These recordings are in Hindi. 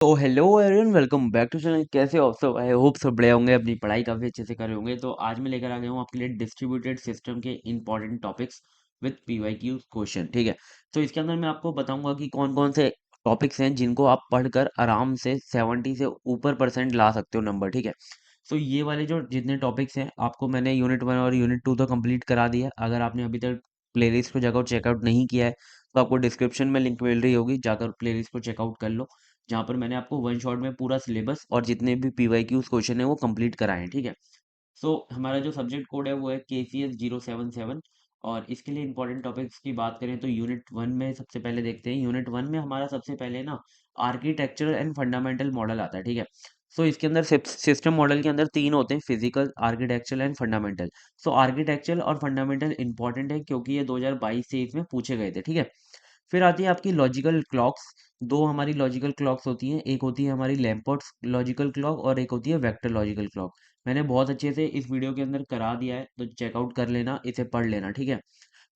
तो hello everyone, welcome back to channel. कैसे हो आप सब? आई होप सब बढ़िया होंगे, अपनी पढ़ाई काफ़ी अच्छे से कर रहे होंगे। तो आज मैं लेकर आ गया हूँ आपके लिए डिस्ट्रीब्यूटेड सिस्टम के important topics with PYQ question. ठीक है, तो इसके अंदर मैं आपको बताऊंगा कि कौन कौन से टॉपिक्स हैं जिनको आप पढ़कर आराम से 70 से ऊपर परसेंट ला सकते हो नंबर। ठीक है, तो ये वाले जो जितने टॉपिक्स हैं आपको मैंने यूनिट 1 और यूनिट 2 तो कंप्लीट करा दिया। अगर आपने अभी तक प्लेलिस्ट को जाकर चेकआउट नहीं किया है तो आपको डिस्क्रिप्शन में लिंक मिल रही होगी, जाकर प्लेलिस्ट को चेकआउट कर लो, जहाँ पर मैंने आपको वन शॉट में पूरा सिलेबस और जितने भी पीवाईक्यूज क्वेश्चन है वो कंप्लीट कराए हैं। ठीक है, सो हमारा जो सब्जेक्ट कोड है वो है KCS 077। और इसके लिए इंपॉर्टेंट टॉपिक्स की बात करें तो यूनिट 1 में सबसे पहले देखते हैं। यूनिट 1 में हमारा सबसे पहले ना आर्किटेक्चरल एंड फंडामेंटल मॉडल आता है। ठीक है, सो इसके अंदर सिस्टम मॉडल के अंदर तीन होते हैं: physical, architectural and fundamental. So architectural और फंडामेंटल इंपॉर्टेंट है क्योंकि ये 2022-23 में पूछे गए थे। ठीक है, फिर आती है आपकी लॉजिकल क्लॉक्स। दो हमारी लॉजिकल क्लॉक्स होती हैं, एक होती है हमारी लैम्पर्ट्स लॉजिकल क्लॉक और एक होती है वेक्टर लॉजिकल क्लॉक। मैंने बहुत अच्छे से इस वीडियो के अंदर करा दिया है, तो चेकआउट कर लेना, इसे पढ़ लेना। ठीक है,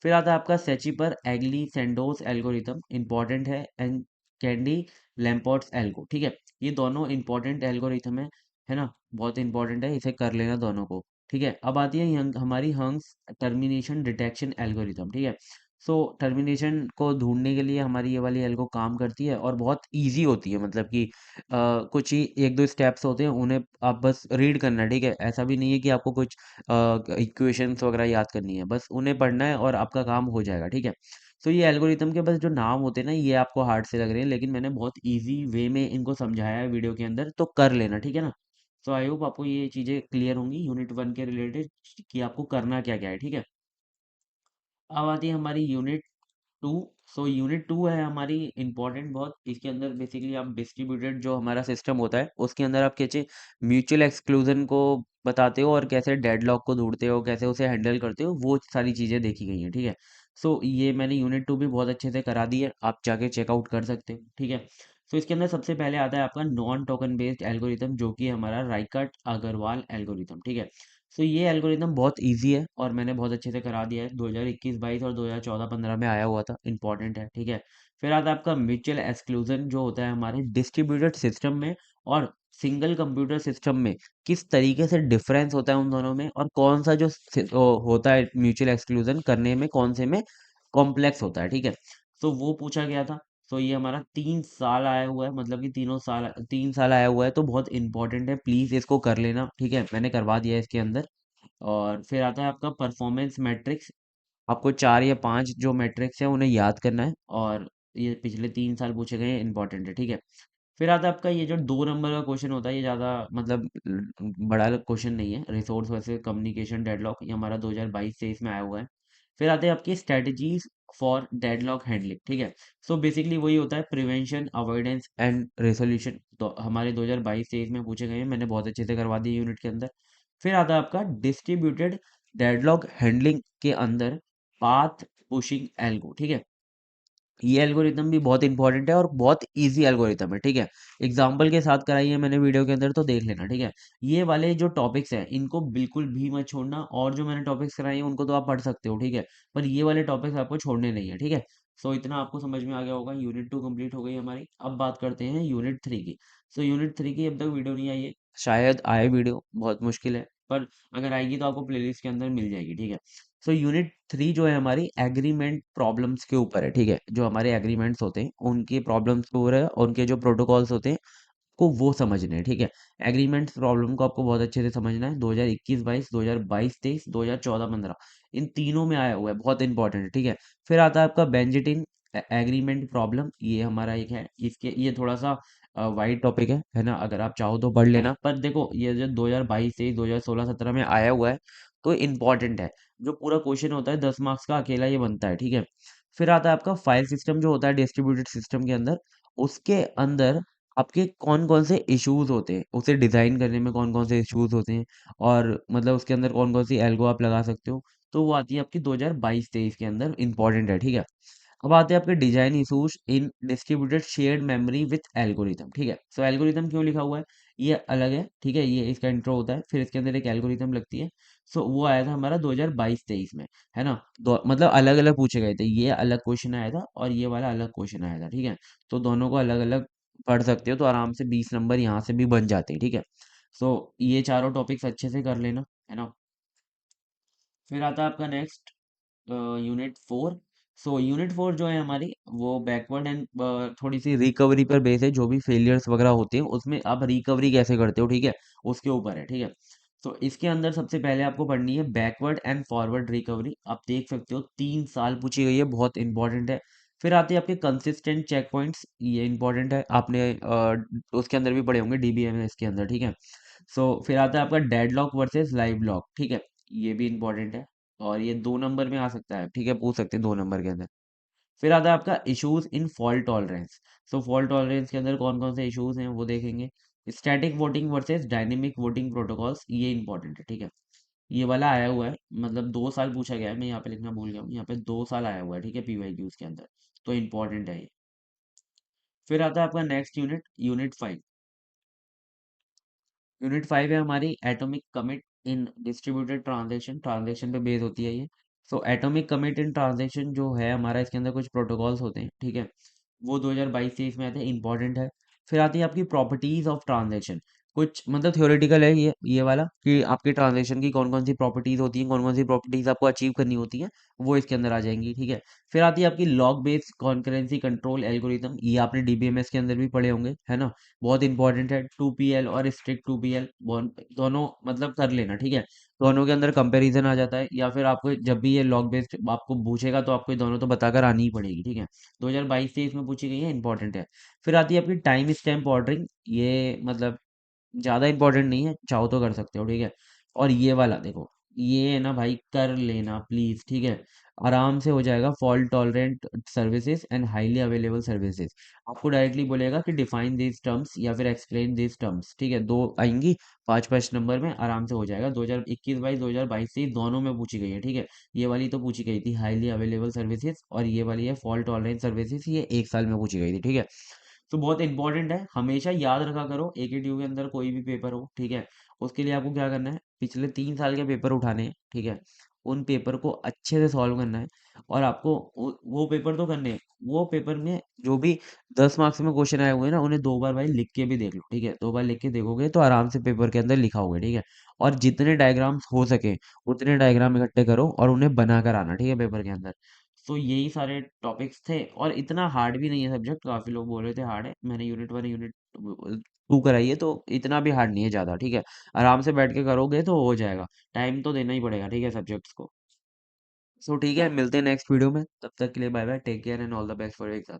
फिर आता है आपका सेचिपर एग्ली सेंडोस एल्गोरिथम, इंपॉर्टेंट है, एंड कैंडी लैम्पर्ट्स एल्गो। ठीक है, ये दोनों इंपॉर्टेंट एल्गोरिथम है ना, बहुत इंपॉर्टेंट है, इसे कर लेना दोनों को। ठीक है, अब आती है हमारी हंग्स टर्मिनेशन डिटेक्शन एल्गोरिथम। ठीक है, सो टर्मिनेशन को ढूंढने के लिए हमारी ये वाली एल्गो काम करती है और बहुत इजी होती है, मतलब कि कुछ ही एक दो स्टेप्स होते हैं, उन्हें आप बस रीड करना है। ठीक है, ऐसा भी नहीं है कि आपको कुछ इक्वेशंस वगैरह याद करनी है, बस उन्हें पढ़ना है और आपका काम हो जाएगा। ठीक है, तो ये एल्गोरिथम के बस जो नाम होते हैं ना, ये आपको हार्ड से लग रहे हैं, लेकिन मैंने बहुत इजी वे में इनको समझाया है वीडियो के अंदर, तो कर लेना। ठीक है ना, तो आई होप आपको ये चीज़ें क्लियर होंगी यूनिट 1 के रिलेटेड कि आपको करना क्या क्या है। ठीक है, अब आती है हमारी यूनिट 2। सो यूनिट 2 है हमारी इंपॉर्टेंट बहुत। इसके अंदर बेसिकली आप डिस्ट्रीब्यूटेड जो हमारा सिस्टम होता है उसके अंदर आप कैसे म्यूचुअल एक्सक्लूजन को बताते हो और कैसे डेडलॉक को ढूंढते हो, कैसे उसे हैंडल करते हो, वो सारी चीज़ें देखी गई हैं। ठीक है, सो ये मैंने यूनिट 2 भी बहुत अच्छे से करा दी है, आप जाके चेकआउट कर सकते हो। ठीक है, सो इसके अंदर सबसे पहले आता है आपका नॉन टोकन बेस्ड एल्गोरिथम, जो कि हमारा राइकर्ट अग्रवाल एल्गोरिथम। ठीक है, सो ये एल्गोरिदम बहुत इजी है और मैंने बहुत अच्छे से करा दिया है, 2021-22 और 2014-15 में आया हुआ था, इंपॉर्टेंट है। ठीक है, फिर आता है आपका म्यूचुअल एक्सक्लूजन, जो होता है हमारे डिस्ट्रीब्यूटेड सिस्टम में और सिंगल कंप्यूटर सिस्टम में किस तरीके से डिफरेंस होता है उन दोनों में, और कौन सा जो होता है म्यूचुअल एक्सक्लूजन करने में कौन से में कॉम्प्लेक्स होता है। ठीक है, तो वो पूछा गया था। तो ये हमारा 3 साल आया हुआ है, मतलब कि 3 साल आया हुआ है, तो बहुत इंपॉर्टेंट है, प्लीज इसको कर लेना। ठीक है, मैंने करवा दिया है इसके अंदर। और फिर आता है आपका परफॉर्मेंस मैट्रिक्स। आपको 4 या 5 जो मैट्रिक्स है उन्हें याद करना है, और ये पिछले 3 साल पूछे गए हैं, इंपॉर्टेंट है। ठीक है, फिर आता है आपका ये जो 2 नंबर का क्वेश्चन होता है, ये ज़्यादा मतलब बड़ा क्वेश्चन नहीं है, रिसोर्स वर्सेस कम्युनिकेशन डेडलॉक, ये हमारा 2022-23 में आया हुआ है। फिर आते हैं आपकी स्ट्रेटजीज फॉर डेडलॉक हैंडलिंग। ठीक है, सो बेसिकली वही होता है, प्रिवेंशन, अवॉइडेंस एंड रेसोल्यूशन, तो हमारे 2022-23 में पूछे गए हैं, मैंने बहुत अच्छे से करवा दिए यूनिट के अंदर। फिर आता है आपका डिस्ट्रीब्यूटेड डेडलॉक हैंडलिंग के अंदर पाथ पुशिंग एल्गो। ठीक है, ये एल्गोरिथम भी बहुत इंपॉर्टेंट है और बहुत इजी एल्गोरिथम है। ठीक है, एग्जाम्पल के साथ कराई है मैंने वीडियो के अंदर, तो देख लेना। ठीक है, ये वाले जो टॉपिक्स हैं इनको बिल्कुल भी मत छोड़ना, और जो मैंने टॉपिक्स कराए हैं उनको तो आप पढ़ सकते हो। ठीक है, पर ये वाले टॉपिक्स आपको छोड़ने नहीं है। ठीक है, सो इतना आपको समझ में आ गया होगा। यूनिट 2 कंप्लीट हो गई हमारी। अब बात करते हैं यूनिट 3 की। सो यूनिट 3 की अब तक वीडियो नहीं आई है, शायद आए वीडियो, बहुत मुश्किल है, पर अगर आएगी तो आपको प्लेलिस्ट के अंदर मिल जाएगी। ठीक है, सो यूनिट 3 जो है हमारी एग्रीमेंट प्रॉब्लम्स के ऊपर है। ठीक है, जो हमारे एग्रीमेंट्स होते हैं उनके प्रॉब्लम्स के ऊपर है, और उनके जो प्रोटोकॉल्स होते हैं को वो समझने हैं। ठीक है, एग्रीमेंट्स प्रॉब्लम को आपको बहुत अच्छे से समझना है। 2021-22, 2022-23, 2014-15, इन तीनों में आया हुआ है, बहुत इंपॉर्टेंट है। ठीक है, फिर आता है आपका बेंजिटिन एग्रीमेंट प्रॉब्लम, ये हमारा एक है, इसके ये थोड़ा सा वाइड टॉपिक है ना, अगर आप चाहो तो पढ़ लेना, पर देखो ये जो 2022-23, 2016-17 में आया हुआ है, तो इम्पॉर्टेंट है। जो पूरा क्वेश्चन होता है 10 मार्क्स का, अकेला ये बनता है। ठीक है, फिर आता है आपका फाइल सिस्टम, जो होता है डिस्ट्रीब्यूटेड सिस्टम के अंदर, उसके अंदर आपके कौन कौन से इश्यूज होते हैं, उसे डिजाइन करने में कौन कौन से इश्यूज होते हैं, और मतलब उसके अंदर कौन कौन सी एल्गो आप लगा सकते हो, तो वो आती है आपकी 2022-23 के अंदर, इंपॉर्टेंट है। ठीक है, अब आते हैं आपके design issues in distributed shared memory with algorithm. ठीक है, सो एल्गोरिथम क्यों लिखा हुआ है, ये अलग है। ठीक है, ये इसका इंट्रो होता है, फिर इसके अंदर एक एल्गोरिथम लगती है। सो वो आया था हमारा 2022-23 में, है ना, दो मतलब अलग अलग पूछे गए थे, ये अलग क्वेश्चन आया था और ये वाला अलग क्वेश्चन आया था। ठीक है, तो दोनों को अलग अलग पढ़ सकते हो, तो आराम से 20 नंबर यहाँ से भी बन जाते हैं, ठीक है। सो ये चारों टॉपिक्स अच्छे से कर लेना, है ना। फिर आता है आपका नेक्स्ट यूनिट 4। सो यूनिट 4 जो है हमारी, वो बैकवर्ड एंड थोड़ी सी रिकवरी पर बेस है। जो भी फेलियर्स वगैरह होते हैं उसमें आप रिकवरी कैसे करते हो, ठीक है, उसके ऊपर है, ठीक है। तो इसके अंदर सबसे पहले आपको पढ़नी है बैकवर्ड एंड फॉरवर्ड रिकवरी। आप देख सकते हो 3 साल पूछी गई है, बहुत इंपॉर्टेंट है। फिर आते हैं आपके कंसिस्टेंट चेक पॉइंट्स, ये इंपॉर्टेंट है, आपने उसके अंदर भी पढ़े होंगे डीबीएमएस के अंदर, ठीक है। सो फिर आता है आपका डेडलॉक वर्सेस लाइव लॉक, ठीक है, ये भी इंपॉर्टेंट है। और ये 2 नंबर में आ सकता है, ठीक है, पूछ सकते हैं 2 नंबर के अंदर। फिर आता है आपका issues in fault tolerance. So fault tolerance के अंदर कौन कौन से इश्यूज हैं वो देखेंगे। Static voting versus dynamic voting protocols, ये इंपॉर्टेंट है, ठीक है। ये वाला आया हुआ है, मतलब 2 साल पूछा गया है, मैं यहाँ पे लिखना भूल गया हूँ, यहाँ पे 2 साल आया हुआ है, ठीक है, पीवाईक्यूज के अंदर। तो इंपॉर्टेंट है ये। फिर आता है आपका नेक्स्ट यूनिट, यूनिट 5। यूनिट 5 है हमारी atomic commit in distributed transaction, transaction पे बेस होती है ये। So atomic commit in transaction जो है हमारा, इसके अंदर कुछ प्रोटोकॉल्स होते हैं, ठीक है, वो 2022-23 में आते हैं, इंपॉर्टेंट है। फिर आती है आपकी प्रॉपर्टीज ऑफ ट्रांजैक्शन। कुछ मतलब थ्योरेटिकल है ये वाला, कि आपके ट्रांजैक्शन की कौन कौन सी प्रॉपर्टीज होती हैं, कौन कौन सी प्रॉपर्टीज आपको अचीव करनी होती है, वो इसके अंदर आ जाएंगी, ठीक है। फिर आती है आपकी log based concurrency control algorithm, ये आपने डीबीएमएस के अंदर भी पढ़े होंगे, है ना। बहुत इंपॉर्टेंट है। 2PL और स्ट्रिक्ट 2PL दोनों मतलब कर लेना, ठीक है। दोनों के अंदर कंपैरिजन आ जाता है, या फिर आपको जब भी ये लॉग बेस्ड आपको पूछेगा तो आपको ये दोनों तो बताकर आनी ही पड़ेगी, ठीक है। 2022 से इसमें पूछी गई है, इंपॉर्टेंट है। फिर आती है आपकी टाइम स्टैम्प ऑर्डरिंग, ये मतलब ज़्यादा इंपॉर्टेंट नहीं है, चाहो तो कर सकते हो, ठीक है। और ये वाला देखो, ये है ना भाई, कर लेना प्लीज, ठीक है। आराम से हो जाएगा, fault tolerant services and highly available services. आपको डायरेक्टली बोलेगा कि डिफाइन दीज टर्म्स या फिर एक्सप्लेन दीज टर्म्स, ठीक है, दो आएंगी, 5-5 नंबर में आराम से हो जाएगा। 2021-22, 2022-23 दोनों में पूछी गई है, ठीक है। ये वाली तो पूछी गई थी हाईली अवेलेबल सर्विसेज, और ये वाली है फॉल्ट टॉलरेंट सर्विसेज, ये 1 साल में पूछी गई थी, ठीक है। तो बहुत इंपॉर्टेंट है, हमेशा याद रखा करो, AKTU के अंदर कोई भी पेपर हो, ठीक है। उसके लिए आपको क्या करना है, पिछले 3 साल के पेपर उठाने हैं, ठीक है। उन पेपर को अच्छे से सॉल्व करना है, और आपको वो पेपर तो करने हैं। वो पेपर में जो भी 10 मार्क्स में क्वेश्चन आए हुए हैं ना, उन्हें 2 बार भाई लिख के भी देख लो, ठीक है। 2 बार लिख के देखोगे तो आराम से पेपर के अंदर लिखा होगा, ठीक है। और जितने डायग्राम्स हो सके उतने डायग्राम इकट्ठे करो और उन्हें बना कर आना, ठीक है, पेपर के अंदर। तो यही सारे टॉपिक्स थे, और इतना हार्ड भी नहीं है सब्जेक्ट। काफी लोग बोल रहे थे हार्ड है, मैंने यूनिट 1 यूनिट 2 कराई है, तो इतना भी हार्ड नहीं है ज्यादा, ठीक है। आराम से बैठ के करोगे तो हो जाएगा। टाइम तो देना ही पड़ेगा, ठीक है, सब्जेक्ट्स को। सो ठीक है, मिलते हैं नेक्स्ट वीडियो में, तब तक के लिए bye bye, take care and all the best for exam.